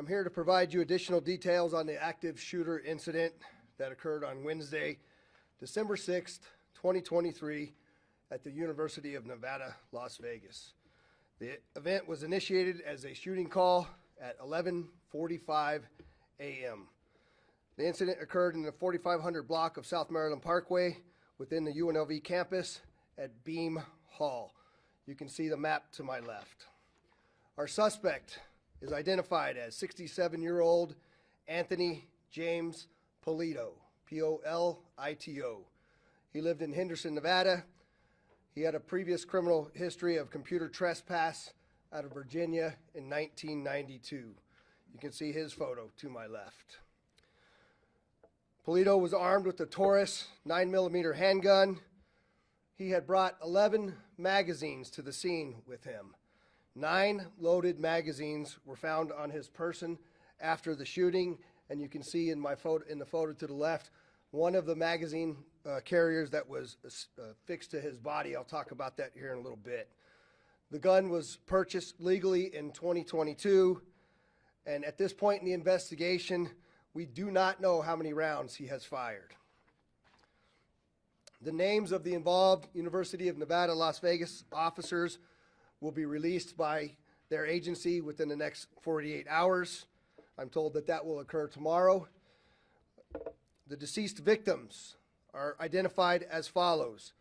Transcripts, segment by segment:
I'm here to provide you additional details on the active shooter incident that occurred on Wednesday, December 6th, 2023 at the University of Nevada, Las Vegas. The event was initiated as a shooting call at 11:45 a.m. The incident occurred in the 4500 block of South Maryland Parkway within the UNLV campus at Beam Hall. You can see the map to my left. Our suspect is identified as 67-year-old Anthony James Polito, P-O-L-I-T-O. He lived in Henderson, Nevada. He had a previous criminal history of computer trespass out of Virginia in 1992. You can see his photo to my left. Polito was armed with a Taurus 9mm handgun. He had brought 11 magazines to the scene with him. 9 loaded magazines were found on his person after the shooting, and you can see in the photo to the left, one of the magazine carriers that was fixed to his body. I'll talk about that here in a little bit. The gun was purchased legally in 2022, and at this point in the investigation, we do not know how many rounds he has fired. The names of the involved University of Nevada, Las Vegas officers will be released by their agency within the next 48 hours. I'm told that that will occur tomorrow. The deceased victims are identified as follows.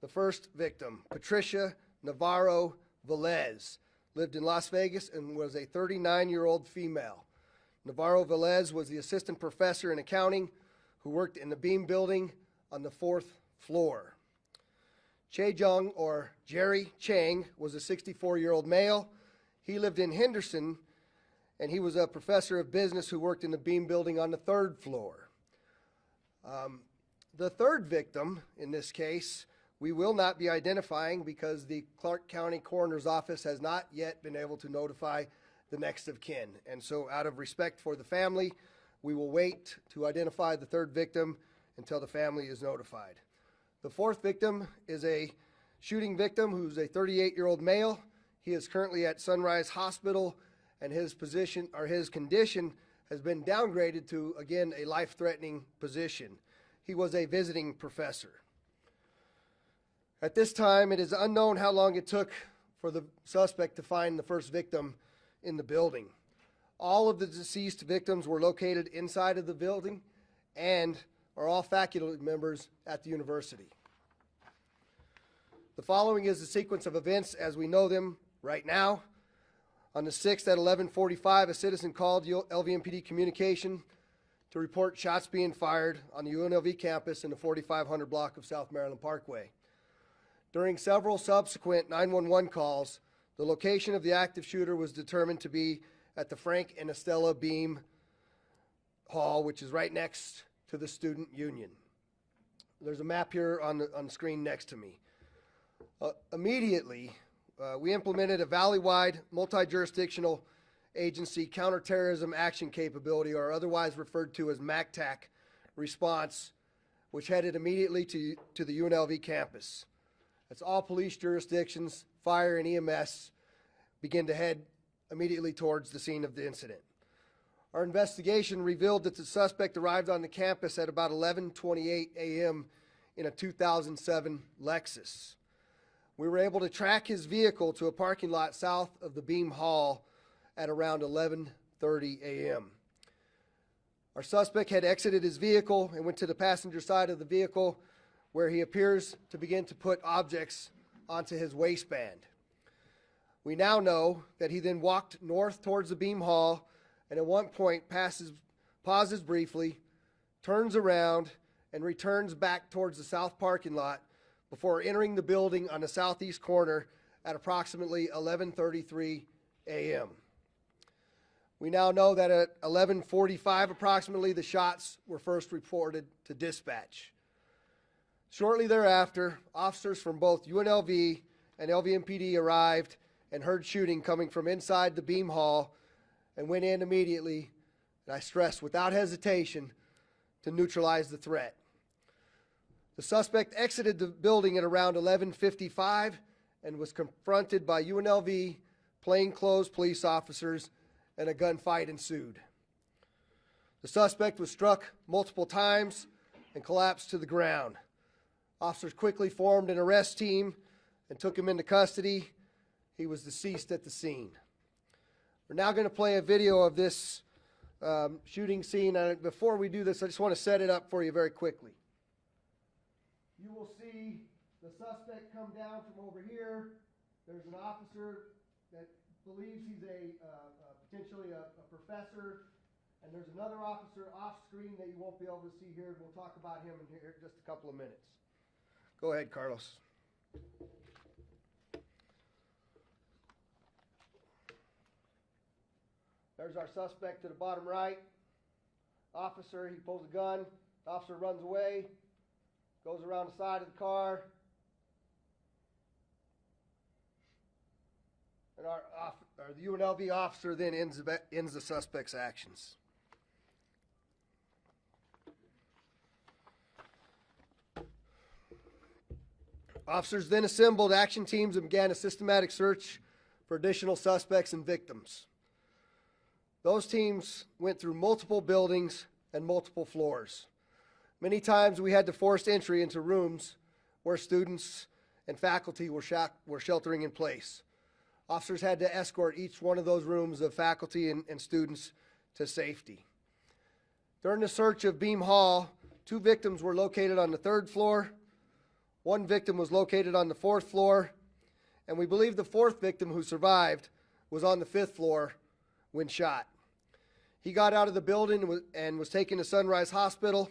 The first victim, Patricia Navarro Velez, lived in Las Vegas and was a 39-year-old female. Navarro Velez was the assistant professor in accounting who worked in the Beam building on the 4th floor. Che Jung, or Jerry Chang, was a 64-year-old male. He lived in Henderson, and he was a professor of business who worked in the Beam building on the 3rd floor. The third victim, in this case, we will not be identifying because the Clark County Coroner's Office has not yet been able to notify the next of kin. And so out of respect for the family, we will wait to identify the third victim until the family is notified. The fourth victim is a shooting victim who's a 38-year-old male. He is currently at Sunrise Hospital, and his condition has been downgraded to, again, a life-threatening position. He was a visiting professor. At this time, it is unknown how long it took for the suspect to find the first victim in the building. All of the deceased victims were located inside of the building and are all faculty members at the university. The following is the sequence of events as we know them right now. On the 6th at 11:45, a citizen called LVMPD Communication to report shots being fired on the UNLV campus in the 4500 block of South Maryland Parkway. During several subsequent 911 calls, the location of the active shooter was determined to be at the Frank and Estella Beam Hall, which is right next to the Student Union. There's a map here on the screen next to me. Immediately, we implemented a valley-wide, multi-jurisdictional agency counterterrorism action capability, or otherwise referred to as MACTAC response, which headed immediately to the UNLV campus. That's all police jurisdictions, fire and EMS begin to head immediately towards the scene of the incident. Our investigation revealed that the suspect arrived on the campus at about 11:28 a.m. in a 2007 Lexus. We were able to track his vehicle to a parking lot south of the Beam Hall at around 11:30 a.m. Our suspect had exited his vehicle and went to the passenger side of the vehicle, where he appears to begin to put objects onto his waistband. We now know that he then walked north towards the Beam Hall and at one point pauses briefly, turns around, and returns back towards the south parking lot before entering the building on the southeast corner at approximately 11:33 a.m. We now know that at 11:45 approximately, the shots were first reported to dispatch. Shortly thereafter, officers from both UNLV and LVMPD arrived and heard shooting coming from inside the Beam Hall and went in immediately, and I stress without hesitation, to neutralize the threat. The suspect exited the building at around 11:55 and was confronted by UNLV plainclothes police officers and a gunfight ensued. The suspect was struck multiple times and collapsed to the ground. Officers quickly formed an arrest team and took him into custody. He was deceased at the scene. We're now going to play a video of this shooting scene. Before we do this, I just want to set it up for you very quickly. You will see the suspect come down from over here. There's an officer that believes he's potentially a professor, and there's another officer off screen that you won't be able to see here. We'll talk about him in here in just a couple of minutes. Go ahead, Carlos. There's our suspect to the bottom right. Officer, he pulls a gun. The officer runs away, goes around the side of the car. And the UNLV officer then ends the suspect's actions. Officers then assembled action teams and began a systematic search for additional suspects and victims. Those teams went through multiple buildings and multiple floors. Many times we had to force entry into rooms where students and faculty were sheltering in place. Officers had to escort each one of those rooms of faculty and students to safety. During the search of Beam Hall, 2 victims were located on the 3rd floor. 1 victim was located on the 4th floor, and we believe the 4th victim who survived was on the 5th floor when shot. He got out of the building and was taken to Sunrise Hospital.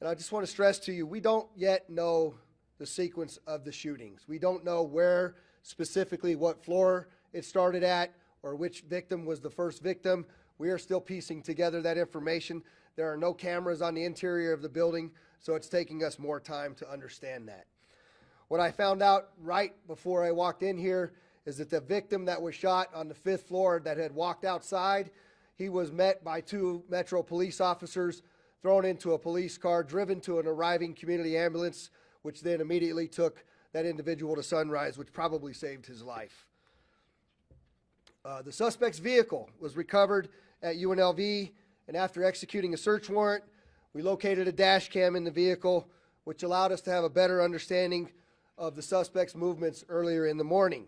And I just want to stress to you, we don't yet know the sequence of the shootings. We don't know where specifically, what floor it started at, or which victim was the first victim. We are still piecing together that information. There are no cameras on the interior of the building, so it's taking us more time to understand that. What I found out right before I walked in here is that the victim that was shot on the 5th floor that had walked outside, he was met by 2 Metro police officers, thrown into a police car, driven to an arriving community ambulance, which then immediately took that individual to Sunrise, which probably saved his life. The suspect's vehicle was recovered at UNLV, and after executing a search warrant, we located a dash cam in the vehicle, which allowed us to have a better understanding of the suspect's movements earlier in the morning.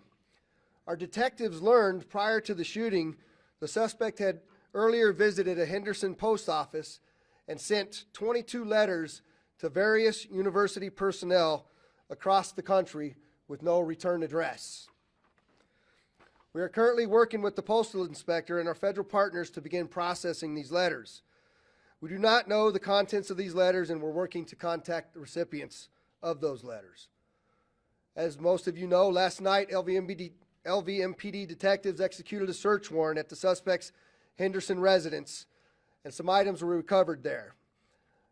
Our detectives learned prior to the shooting, the suspect had earlier visited a Henderson post office and sent 22 letters to various university personnel across the country with no return address. We are currently working with the postal inspector and our federal partners to begin processing these letters. We do not know the contents of these letters, and we're working to contact the recipients of those letters. As most of you know, last night LVMPD detectives executed a search warrant at the suspect's Henderson residence, and some items were recovered there.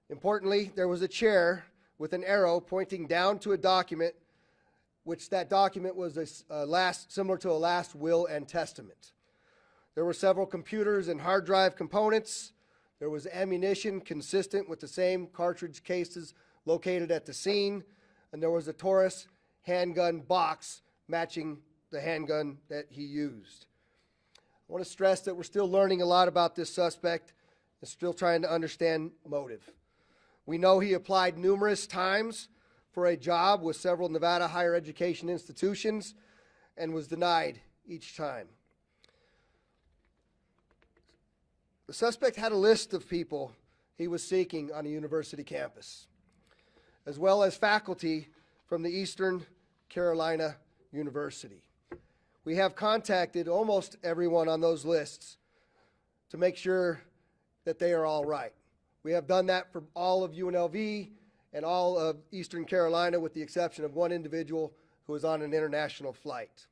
Importantly, there was a chair with an arrow pointing down to a document, which that document was similar to a last will and testament. There were several computers and hard drive components. There was ammunition consistent with the same cartridge cases located at the scene, and there was a Taurus handgun box matching the handgun that he used. I want to stress that we're still learning a lot about this suspect and still trying to understand motive. We know he applied numerous times for a job with several Nevada higher education institutions and was denied each time. The suspect had a list of people he was seeking on a university campus, as well as faculty from the Eastern Carolina University. We have contacted almost everyone on those lists to make sure that they are all right. We have done that for all of UNLV and all of Eastern Carolina, with the exception of one individual who was on an international flight.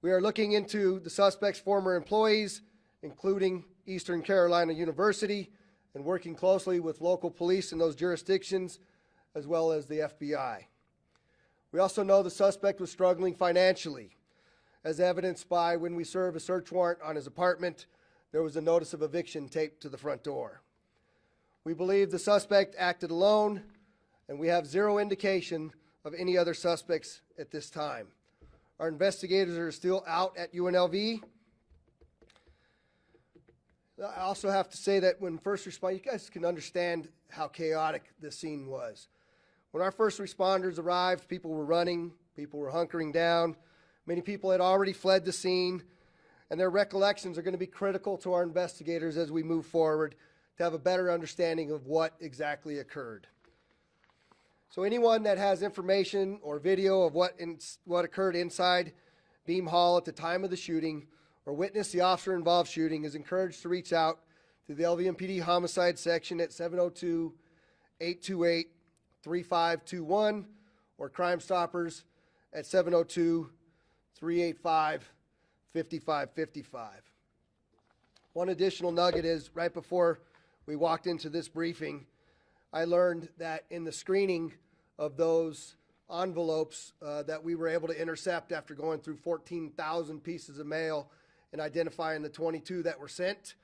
We are looking into the suspect's former employees, including Eastern Carolina University, and working closely with local police in those jurisdictions, as well as the FBI. We also know the suspect was struggling financially, as evidenced by when we served a search warrant on his apartment, there was a notice of eviction taped to the front door. We believe the suspect acted alone, and we have zero indication of any other suspects at this time. Our investigators are still out at UNLV, I also have to say that when first responders, you guys can understand how chaotic the scene was. When our first responders arrived, people were running, people were hunkering down. Many people had already fled the scene, and their recollections are going to be critical to our investigators as we move forward to have a better understanding of what exactly occurred. So anyone that has information or video of what occurred inside Beam Hall at the time of the shooting or witnessed the officer-involved shooting is encouraged to reach out to the LVMPD Homicide Section at 702-828-3521 or Crime Stoppers at 702-385-5555. One additional nugget is right before we walked into this briefing, I learned that in the screening of those envelopes that we were able to intercept after going through 14,000 pieces of mail and identifying the 22 that were sent,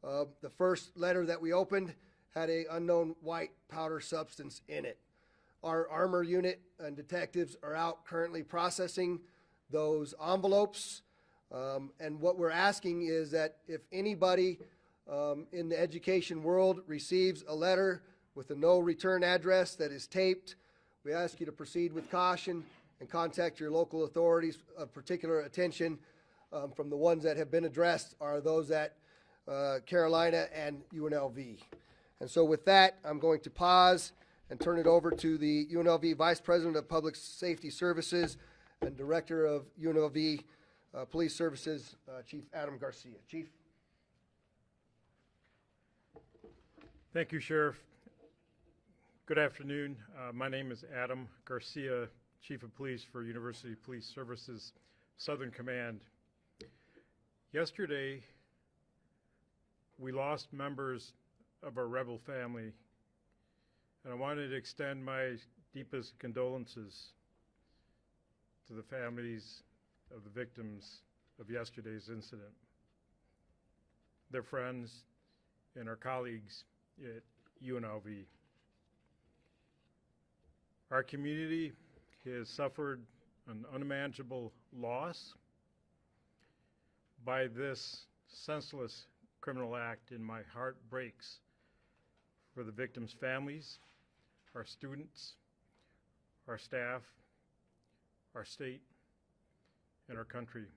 the first letter that we opened had an unknown white powder substance in it. Our armor unit and detectives are out currently processing those envelopes, and what we're asking is that if anybody in the education world receives a letter with a no return address that is taped, we ask you to proceed with caution and contact your local authorities. Of particular attention from the ones that have been addressed are those at Carolina and UNLV. And so with that, I'm going to pause and turn it over to the UNLV Vice President of Public Safety Services and Director of UNLV Police Services, Chief Adam Garcia. Chief. Thank you, Sheriff. Good afternoon. My name is Adam Garcia, Chief of Police for University Police Services, Southern Command. Yesterday, we lost members of our rebel family, and I wanted to extend my deepest condolences to the families of the victims of yesterday's incident, their friends, and our colleagues at UNLV. Our community has suffered an unimaginable loss by this senseless criminal act, and my heart breaks for the victims' families, our students, our staff, our state, and our country.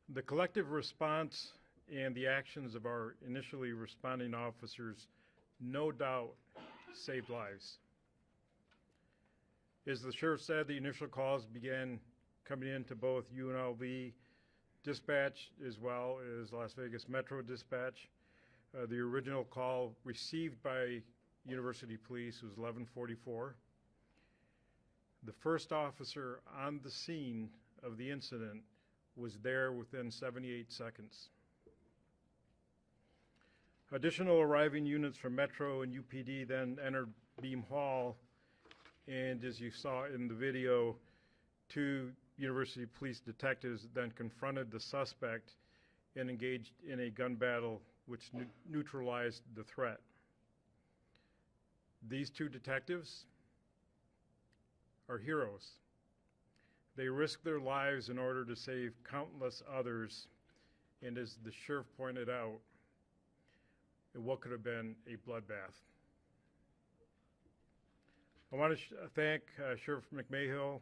The collective response and the actions of our initially responding officers no doubt saved lives. As the sheriff said, the initial calls began coming into both UNLV dispatch as well as Las Vegas Metro dispatch. The original call received by University Police was 11:44. The first officer on the scene of the incident was there within 78 seconds. Additional arriving units from Metro and UPD then entered Beam Hall, and as you saw in the video, two University Police detectives then confronted the suspect and engaged in a gun battle which neutralized the threat. These two detectives are heroes. They risked their lives in order to save countless others, and as the sheriff pointed out, in what could have been a bloodbath. I want to thank Sheriff McMahill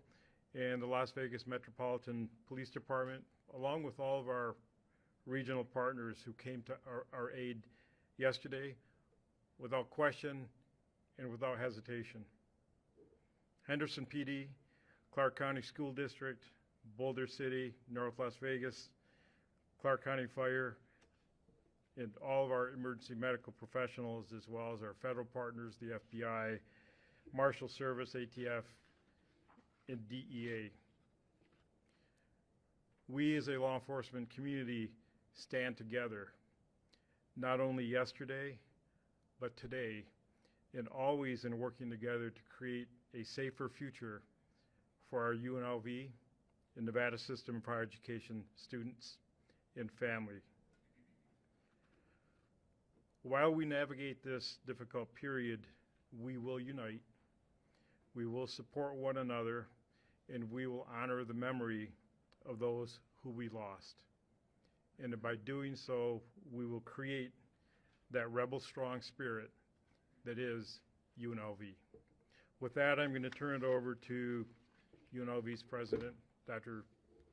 and the Las Vegas Metropolitan Police Department, along with all of our regional partners who came to our aid yesterday without question and without hesitation. Henderson PD, Clark County School District, Boulder City, North Las Vegas, Clark County Fire, and all of our emergency medical professionals, as well as our federal partners, the FBI, Marshal Service, ATF, and DEA. We as a law enforcement community stand together, not only yesterday, but today, and always in working together to create a safer future for our UNLV and Nevada System of Higher Education students and family. While we navigate this difficult period, we will unite, we will support one another, and we will honor the memory of those who we lost. And by doing so, we will create that rebel strong spirit that is UNLV. With that, I'm going to turn it over to UNLV's president, Dr.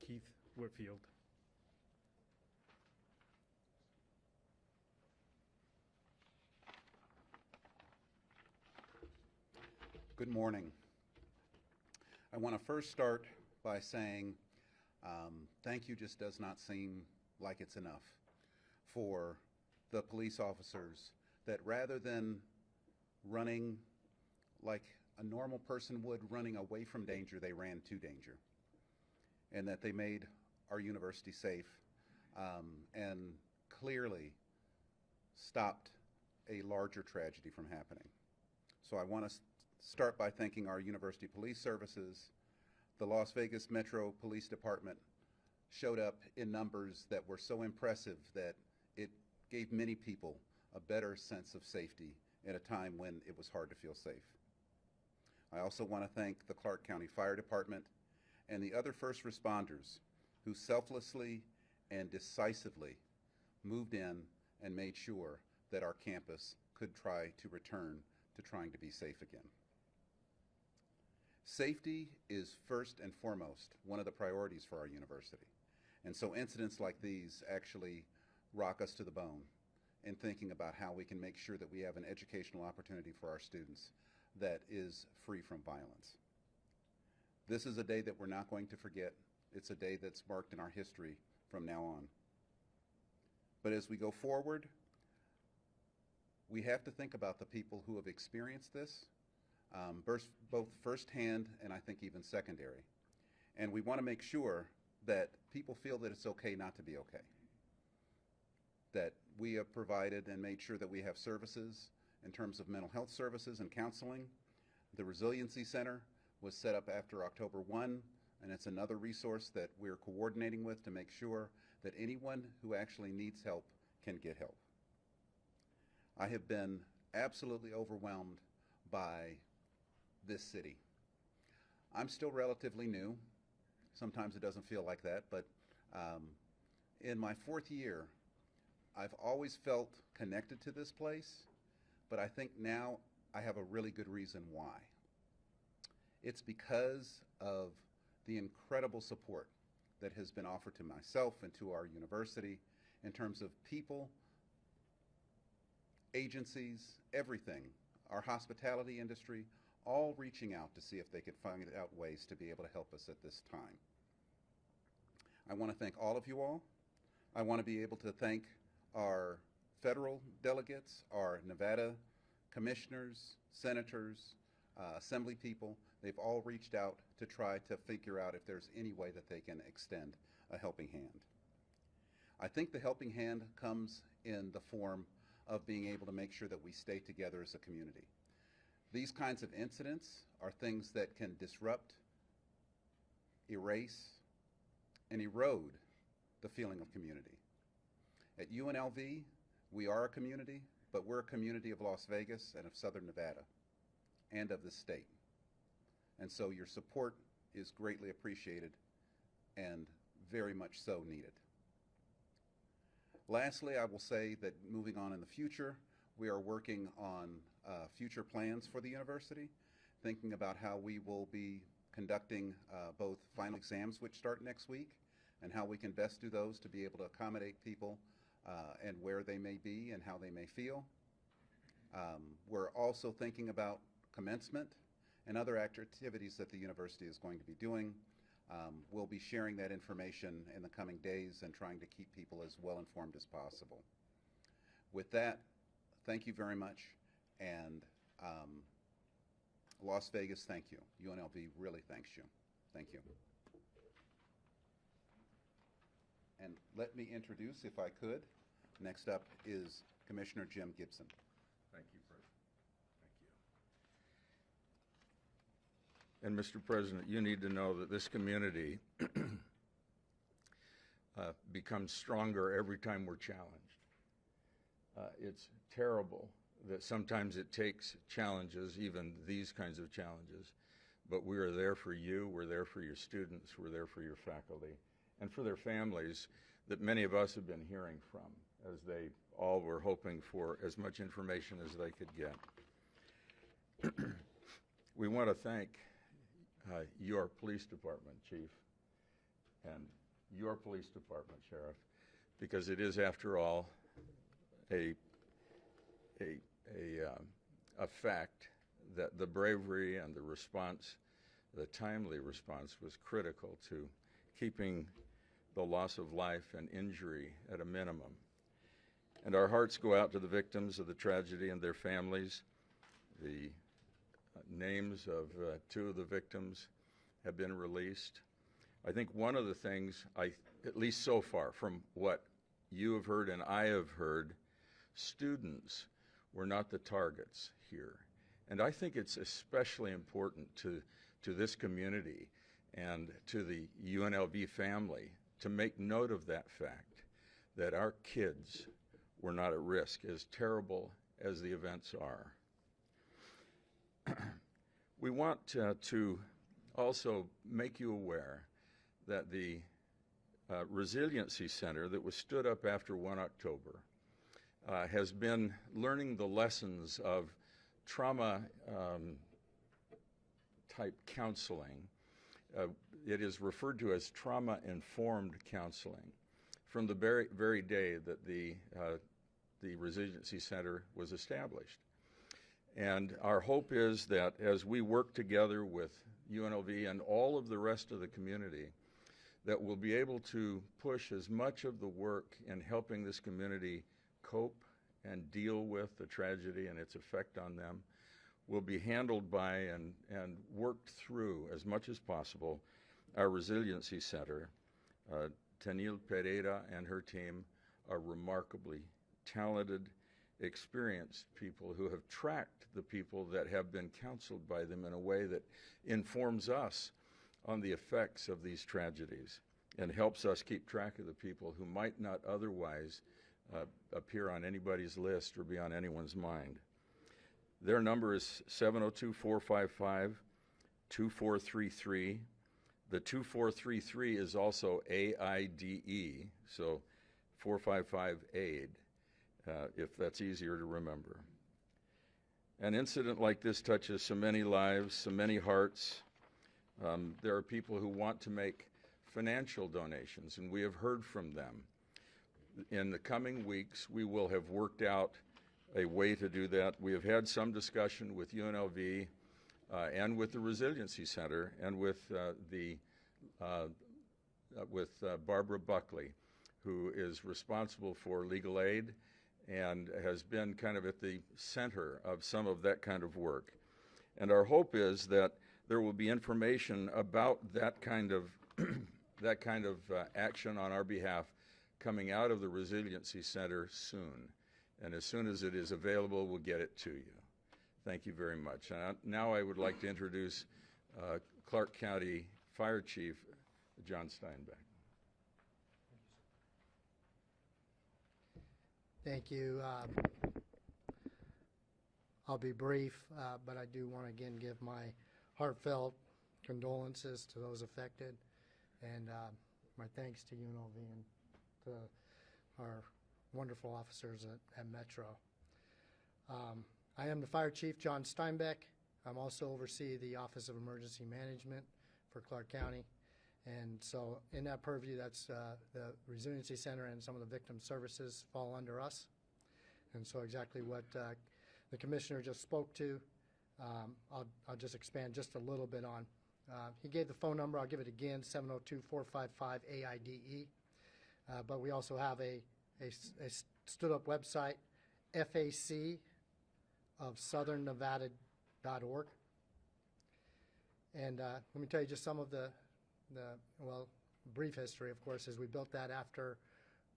Keith Whitfield. Good morning. I want to first start by saying thank you just does not seem like it's enough for the police officers that rather than running like a normal person would, running away from danger, they ran to danger, and that they made our university safe and clearly stopped a larger tragedy from happening. So I want to start by thanking our university police services. The Las Vegas Metro Police Department showed up in numbers that were so impressive that it gave many people a better sense of safety at a time when it was hard to feel safe. I also want to thank the Clark County Fire Department and the other first responders who selflessly and decisively moved in and made sure that our campus could try to return to trying to be safe again. Safety is first and foremost one of the priorities for our university. And so incidents like these actually rock us to the bone in thinking about how we can make sure that we have an educational opportunity for our students that is free from violence. This is a day that we're not going to forget. It's a day that's marked in our history from now on. But as we go forward, we have to think about the people who have experienced this, both firsthand and I think even secondary. And we want to make sure that people feel that it's okay not to be okay. That we have provided and made sure that we have services in terms of mental health services and counseling. The Resiliency Center was set up after October 1, and it's another resource that we're coordinating with to make sure that anyone who actually needs help can get help. I have been absolutely overwhelmed by this city. I'm still relatively new. Sometimes it doesn't feel like that, but in my 4th year, I've always felt connected to this place, but I think now I have a really good reason why. It's because of the incredible support that has been offered to myself and to our university in terms of people, agencies, everything, our hospitality industry, all reaching out to see if they could find out ways to be able to help us at this time. I want to thank all of you all. I want to be able to thank our federal delegates, our Nevada commissioners, senators, assembly people. They've all reached out to try to figure out if there's any way that they can extend a helping hand. I think the helping hand comes in the form of being able to make sure that we stay together as a community. These kinds of incidents are things that can disrupt, erase, and erode the feeling of community. At UNLV, we are a community, but we're a community of Las Vegas and of Southern Nevada and of the state. And so your support is greatly appreciated and very much so needed. Lastly, I will say that moving on in the future, we are working on future plans for the university, thinking about how we will be conducting both final exams, which start next week, and how we can best do those to be able to accommodate people and where they may be and how they may feel. We're also thinking about commencement and other activities that the university is going to be doing. We'll be sharing that information in the coming days and trying to keep people as well informed as possible. With that, thank you very much, and Las Vegas, thank you. UNLV really thanks you. Thank you. And let me introduce, if I could, next up is Commissioner Jim Gibson. Thank you, President. Thank you. And Mr. President, you need to know that this community becomes stronger every time we're challenged. It's terrible that sometimes it takes challenges, even these kinds of challenges, but we are there for you, we're there for your students, we're there for your faculty, and for their families that many of us have been hearing from, as they all were hoping for as much information as they could get. We want to thank your police department, Chief, and your police department, Sheriff, because it is, after all, a fact that the bravery and the response, the timely response, was critical to keeping the loss of life and injury at a minimum. And our hearts go out to the victims of the tragedy and their families. The names of two of the victims have been released. I think one of the things, at least so far, from what you have heard and I have heard, students were not the targets here. And I think it's especially important to this community and to the UNLV family to make note of that fact, that our kids were not at risk, as terrible as the events are. We want to also make you aware that the Resiliency Center that was stood up after 1 October has been learning the lessons of trauma type counseling. It is referred to as trauma-informed counseling from the very day that the Resiliency Center was established. And our hope is that as we work together with UNLV and all of the rest of the community, that we'll be able to push as much of the work in helping this community cope and deal with the tragedy and its effect on them will be handled by and worked through as much as possible our Resiliency Center. Tanil Pereira and her team are remarkably talented, experienced people who have tracked the people that have been counseled by them in a way that informs us on the effects of these tragedies and helps us keep track of the people who might not otherwise appear on anybody's list or be on anyone's mind. Their number is 702-455-2433. The 2433 is also AIDE, so 455-AID, if that's easier to remember. An incident like this touches so many lives, so many hearts. There are people who want to make financial donations, and we have heard from them. In the coming weeks, we will have worked out a way to do that. We have had some discussion with UNLV and with the Resiliency Center and with Barbara Buckley, who is responsible for legal aid and has been kind of at the center of some of that kind of work. And our hope is that there will be information about that kind of action on our behalf coming out of the Resiliency Center soon. And as soon as it is available, we'll get it to you. Thank you very much. Now I would like to introduce Clark County Fire Chief John Steinbeck. Thank you. I'll be brief, but I do want to again give my heartfelt condolences to those affected, and my thanks to UNLV and to our wonderful officers at Metro. I am the Fire Chief, John Steinbeck. I'm also oversee the Office of Emergency Management for Clark County. And so in that purview, that's the Resiliency Center and some of the victim services fall under us. And so exactly what the Commissioner just spoke to, I'll just expand just a little bit on. He gave the phone number. I'll give it again, 702-455-AIDE. But we also have a stood-up website, FAC of southernnevada.org. And let me tell you just some of the brief history, of course, is we built that after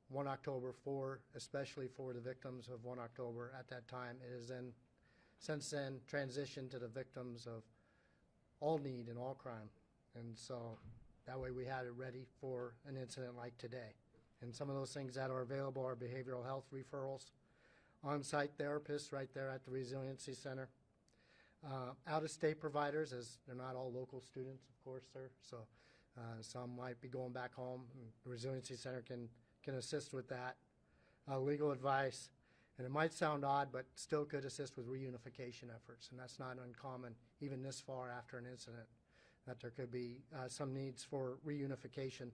1 October especially for the victims of 1 October at that time. It has then, since then, transitioned to the victims of all need and all crime. And so that way we had it ready for an incident like today. And some of those things that are available are behavioral health referrals, on-site therapists right there at the Resiliency Center, out-of-state providers, as they're not all local students, of course, sir. So some might be going back home. The Resiliency Center can can assist with that, legal advice, and it might sound odd, but still could assist with reunification efforts, and that's not uncommon, even this far after an incident, that there could be some needs for reunification.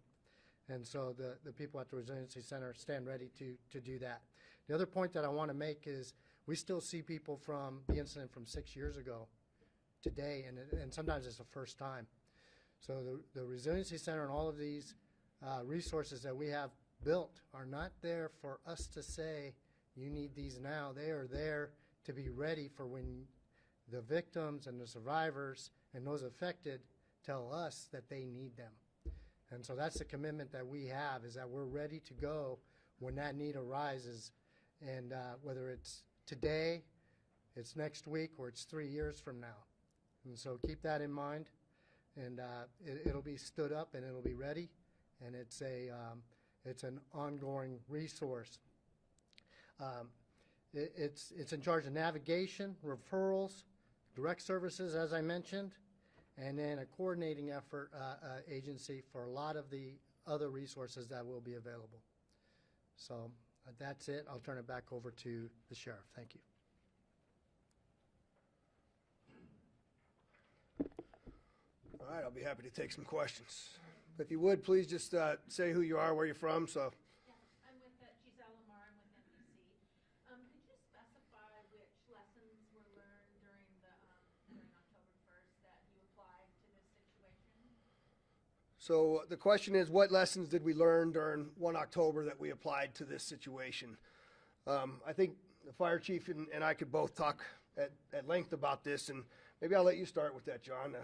And so the people at the Resiliency Center stand ready to do that. The other point that I want to make is we still see people from the incident from 6 years ago today, and sometimes it's the first time. So the Resiliency Center and all of these resources that we have built are not there for us to say, you need these now. They are there to be ready for when the victims and the survivors and those affected tell us that they need them. And so that's the commitment that we have, is that we're ready to go when that need arises. And whether it's today, it's next week, or it's 3 years from now. And so keep that in mind. And it'll be stood up and it'll be ready. And it's an ongoing resource. It's in charge of navigation, referrals, direct services, as I mentioned, and then a coordinating effort agency for a lot of the other resources that will be available. So that's it. I'll turn it back over to the sheriff. Thank you. All right, I'll be happy to take some questions. If you would, please just say who you are, where you're from. So. Yeah, I'm with Giselle Lamar. I'm with NBC. Could you specify which lessons were learned during October 1st that you applied to this situation? So the question is, what lessons did we learn during 1 October that we applied to this situation? I think the fire chief and I could both talk at length about this, and maybe I'll let you start with that, John.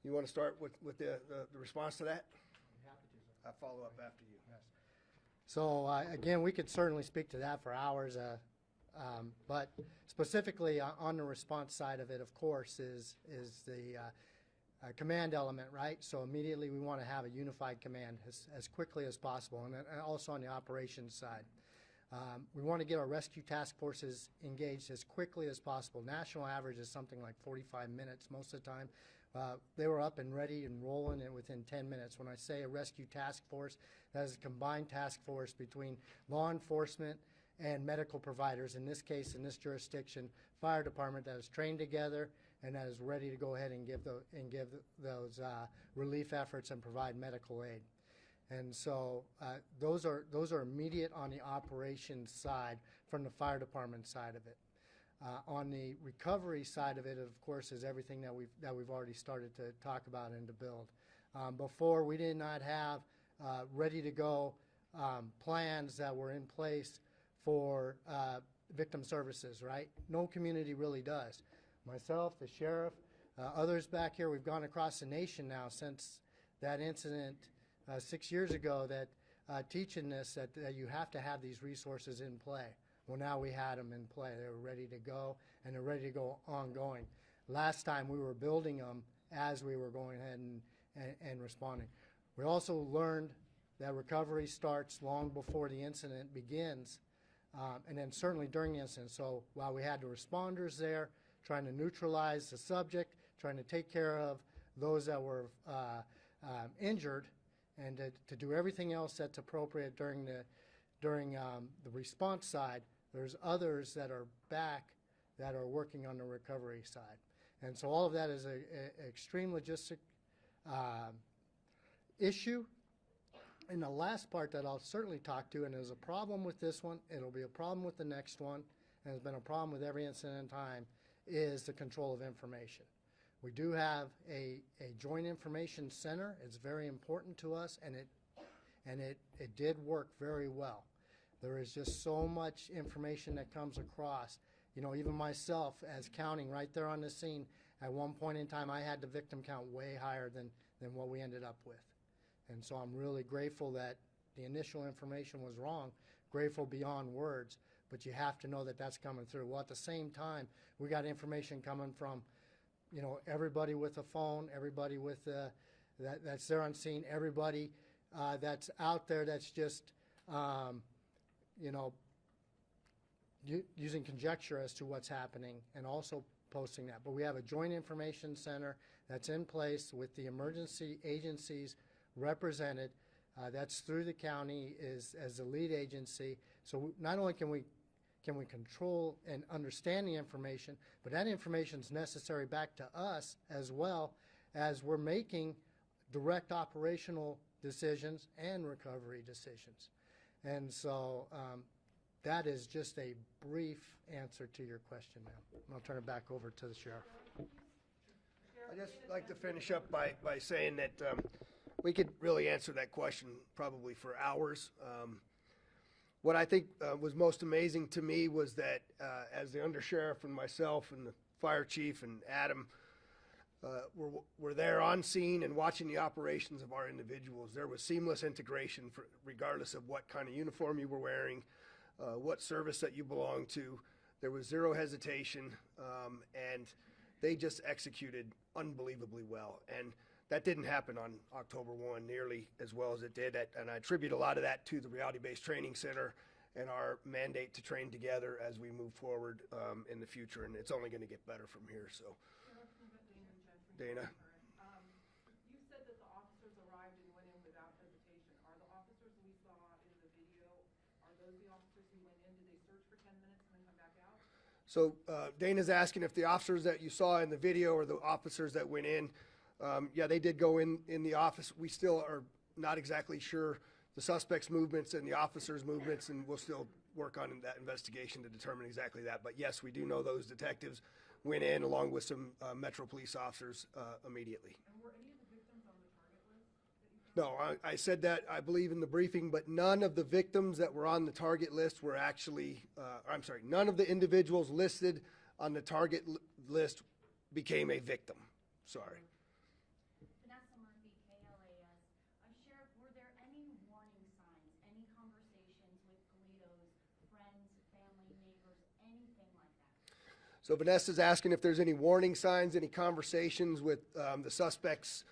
You want to start with the response to that? I'm happy to, sir. I'll follow up after you. Yes. So again, we could certainly speak to that for hours, but specifically on the response side of it, of course, is the command element, right? So immediately we want to have a unified command as quickly as possible, and also on the operations side. We want to get our rescue task forces engaged as quickly as possible. National average is something like 45 minutes most of the time. They were up and ready and rolling within 10 minutes. When I say a rescue task force, that is a combined task force between law enforcement and medical providers. In this case, in this jurisdiction, fire department that is trained together and that is ready to go ahead and give those relief efforts and provide medical aid. And so those are immediate on the operations side from the fire department side of it. On the recovery side of it, of course, is everything that we've already started to talk about and to build. Before, we did not have ready to go plans that were in place for victim services, right? No community really does. Myself, the sheriff, others back here, we've gone across the nation now since that incident 6 years ago that teaching this that you have to have these resources in play. Well, now we had them in play. They were ready to go, and they're ready to go ongoing. Last time we were building them as we were going ahead and responding. We also learned that recovery starts long before the incident begins, and then certainly during the incident. So while we had the responders there trying to neutralize the subject, trying to take care of those that were injured, and to do everything else that's appropriate during the response side, there's others that are back that are working on the recovery side. And so all of that is an extreme logistic issue. And the last part that I'll certainly talk to, and there's a problem with this one, it'll be a problem with the next one, and it's been a problem with every incident in time, is the control of information. We do have a joint information center. It's very important to us, and it did work very well. There is just so much information that comes across. You know, even myself as counting right there on the scene, at one point in time I had the victim count way higher than what we ended up with. And so I'm really grateful that the initial information was wrong, grateful beyond words, but you have to know that that's coming through. Well, at the same time, we got information coming from, you know, everybody with a phone, everybody with that's there on scene, everybody that's out there that's just, you know, using conjecture as to what's happening and also posting that. But we have a joint information center that's in place with the emergency agencies represented. That's through the county as the lead agency. So not only can we control and understand the information, but that information is necessary back to us as well as we're making direct operational decisions and recovery decisions. And so that is just a brief answer to your question, ma'am. I'll turn it back over to the sheriff. I'd just like to finish up by saying that we could really answer that question probably for hours. What I think was most amazing to me was that as the undersheriff and myself and the fire chief and Adam were there on scene and watching the operations of our individuals, there was seamless integration regardless of what kind of uniform you were wearing, what service that you belonged to. There was zero hesitation, and they just executed unbelievably well. And that didn't happen on October 1 nearly as well as it did. And I attribute a lot of that to the Reality-Based Training Center and our mandate to train together as we move forward in the future. And it's only going to get better from here. So, Dana. You said that the officers arrived and went in without hesitation. Are the officers we saw in the video, are those the officers who went in? Did they search for 10 minutes and then come back out? So Dana's asking if the officers that you saw in the video are the officers that went in. Yeah, they did go in the office. We still are not exactly sure the suspect's movements and the officers' movements, and we'll still work on that investigation to determine exactly that. But yes, we do know those detectives went in along with some Metro police officers immediately. And were any of the victims on the target list that you found? No, I said that, I believe, in the briefing, but none of the victims that were on the target list were actually, I'm sorry, none of the individuals listed on the target list became a victim. Sorry. Vanessa Murphy, KLAS. Sheriff, were there any warning signs, any conversations with Polito's friends, family, neighbors, anything like that? So Vanessa's asking if there's any warning signs, any conversations with the suspect's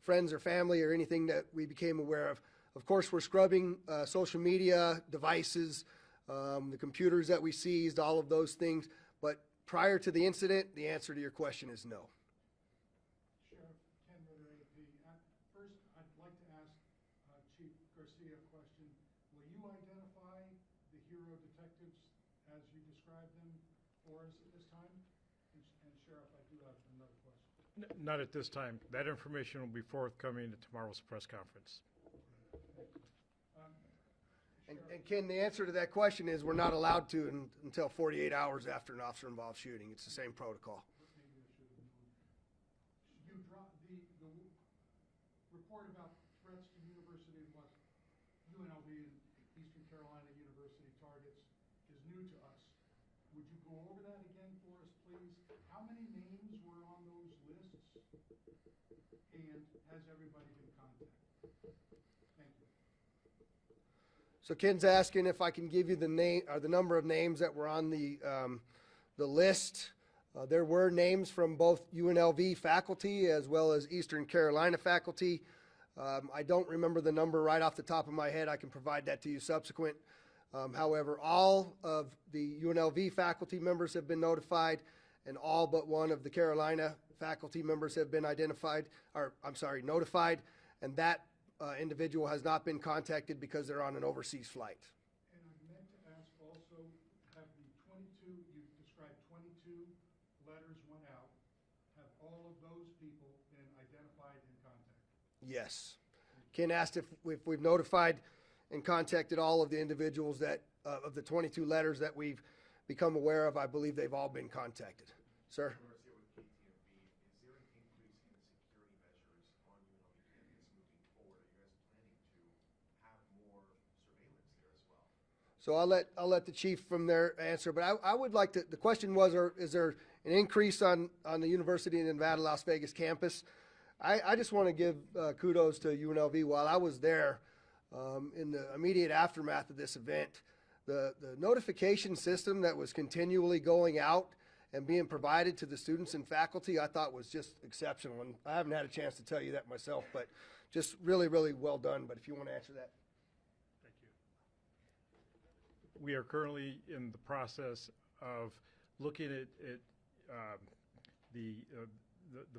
friends or family or anything that we became aware of. Of course, we're scrubbing social media devices, the computers that we seized, all of those things. But prior to the incident, the answer to your question is no. Sheriff Ken Ritter, AP. First, I'd like to ask Chief Garcia a question. Will you identify the hero detectives as you describe them for us at this time? And Sheriff, I do have another question. Not at this time. That information will be forthcoming at tomorrow's press conference. And Ken, the answer to that question is we're not allowed to until 48 hours after an officer-involved shooting. It's the same protocol. Maybe I should have known. You dropped the report about threats to University of UNLV and Eastern Carolina University targets is new to us. Would you go over that again for us, please? How many names were on those lists? And has everybody been contacted? Thank you. So Ken's asking if I can give you the name or the number of names that were on the list. There were names from both UNLV faculty as well as Eastern Carolina faculty. I don't remember the number right off the top of my head. I can provide that to you subsequent. However, all of the UNLV faculty members have been notified, and all but one of the Carolina faculty members have been notified, and that individual has not been contacted because they're on an overseas flight. And I meant to ask also, have the 22, you've described 22 letters went out, have all of those people been identified and contacted? Yes. Ken asked if we've notified and contacted all of the individuals that, of the 22 letters that we've become aware of. I believe they've all been contacted. Sir? Garcia with KTMB, is there an increase in the security measures on UNLV campus moving forward? Are you guys planning to have more surveillance there as well? So I'll let the chief from there answer, but I would like to, the question was, is there an increase on the University of Nevada, Las Vegas campus? I just want to give kudos to UNLV. While I was there in the immediate aftermath of this event, the notification system that was continually going out and being provided to the students and faculty, I thought was just exceptional. And I haven't had a chance to tell you that myself, but just really, really well done. But if you want to answer that. Thank you. We are currently in the process of looking at the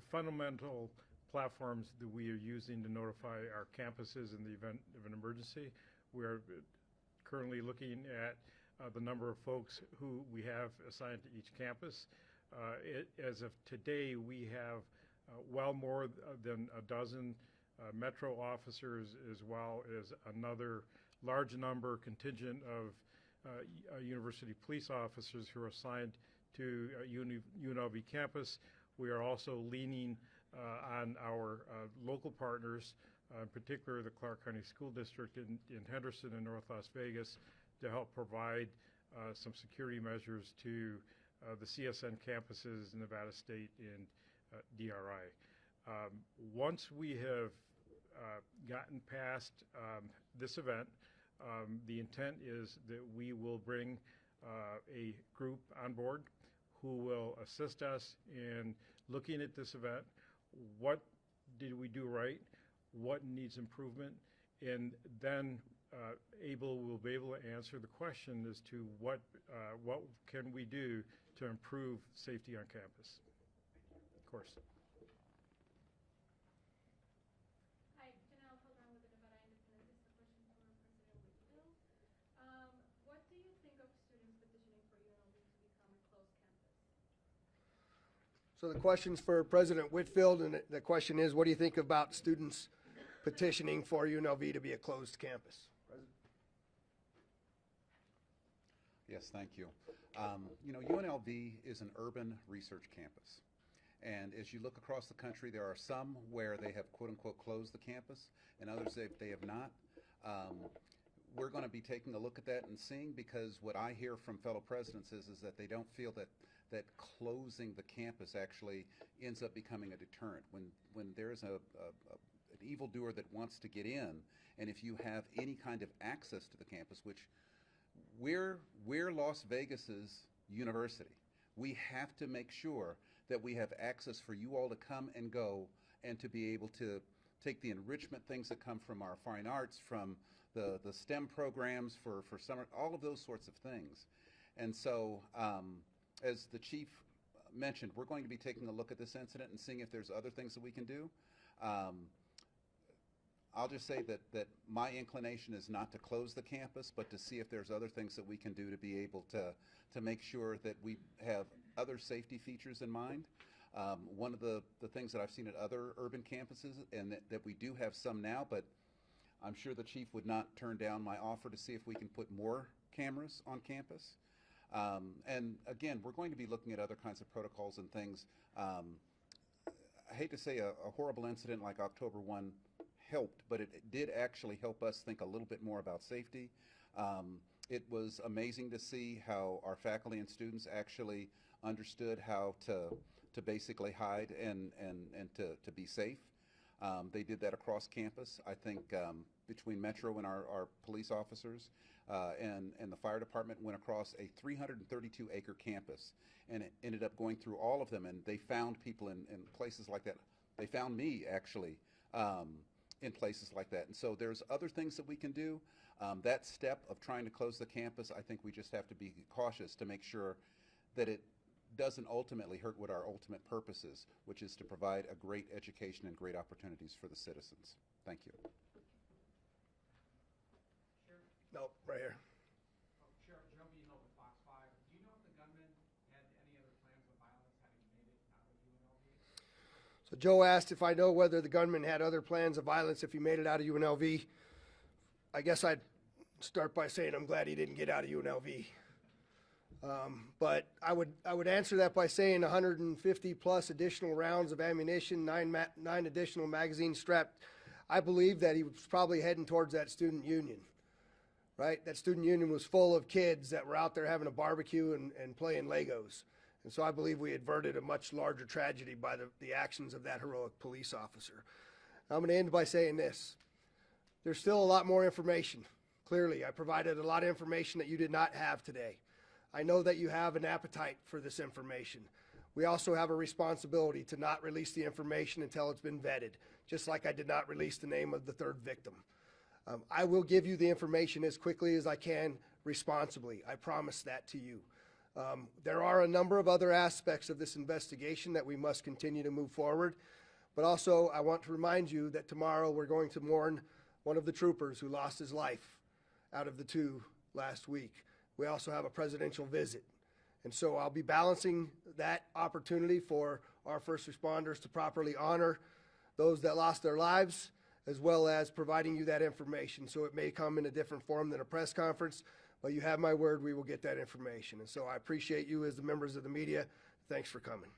fundamental platforms that we are using to notify our campuses in the event of an emergency. We are currently looking at the number of folks who we have assigned to each campus. As of today, we have well more than a dozen Metro officers, as well as another large number contingent of university police officers who are assigned to UNLV campus. We are also leaning on our local partners, in particular the Clark County School District in Henderson and North Las Vegas, to help provide some security measures to the CSN campuses in Nevada State and DRI. Once we have gotten past this event, the intent is that we will bring a group on board who will assist us in looking at this event. What did we do right? What needs improvement? And then we'll be able to answer the question as to what can we do to improve safety on campus. Of course. Hi, Janelle Pilgrim with the Nevada Independent. This is a question for President Whitfield. What do you think of students petitioning for UNLV to become a closed campus? So the question's for President Whitfield, and the question is, what do you think about students petitioning for UNLV to be a closed campus? Yes, thank you. UNLV is an urban research campus. And as you look across the country, there are some where they have quote-unquote closed the campus, and others they have not. We're going to be taking a look at that and seeing, because what I hear from fellow presidents is that they don't feel that closing the campus actually ends up becoming a deterrent. When there's an evildoer that wants to get in, and if you have any kind of access to the campus, which we're Las Vegas's university. We have to make sure that we have access for you all to come and go, and to be able to take the enrichment things that come from our fine arts, from the STEM programs for summer, all of those sorts of things. And so, as the chief mentioned, we're going to be taking a look at this incident and seeing if there's other things that we can do. I'll just say that my inclination is not to close the campus, but to see if there's other things that we can do to be able to make sure that we have other safety features in mind. One of the things that I've seen at other urban campuses, and that we do have some now, but I'm sure the chief would not turn down my offer to see if we can put more cameras on campus. And again, we're going to be looking at other kinds of protocols and things. I hate to say a horrible incident like October 1 helped, but it did actually help us think a little bit more about safety. It was amazing to see how our faculty and students actually understood how to basically hide and to be safe. They did that across campus. I think between Metro and our police officers and the fire department went across a 332-acre campus, and it ended up going through all of them, and they found people in places like that. They found me, actually, in places like that. And so there's other things that we can do. That step of trying to close the campus, I think we just have to be cautious to make sure that it doesn't ultimately hurt what our ultimate purpose is, which is to provide a great education and great opportunities for the citizens. Thank you. No, right here. Sheriff, jumping in over Fox 5, do you know if the gunman had any other plans of violence having made it out of UNLV? So Joe asked if I know whether the gunman had other plans of violence if he made it out of UNLV. I guess I'd start by saying I'm glad he didn't get out of UNLV. But I would answer that by saying 150 plus additional rounds of ammunition, nine additional magazines strapped. I believe that he was probably heading towards that student union, right? That student union was full of kids that were out there having a barbecue and playing Legos. And so I believe we averted a much larger tragedy by the actions of that heroic police officer. I'm going to end by saying this. There's still a lot more information. Clearly, I provided a lot of information that you did not have today. I know that you have an appetite for this information. We also have a responsibility to not release the information until it's been vetted, just like I did not release the name of the third victim. I will give you the information as quickly as I can, responsibly. I promise that to you. There are a number of other aspects of this investigation that we must continue to move forward. But also, I want to remind you that tomorrow we're going to mourn one of the troopers who lost his life out of the 2 last week. We also have a presidential visit. And so I'll be balancing that opportunity for our first responders to properly honor those that lost their lives, as well as providing you that information. So it may come in a different form than a press conference, but you have my word, we will get that information. And so I appreciate you as the members of the media. Thanks for coming.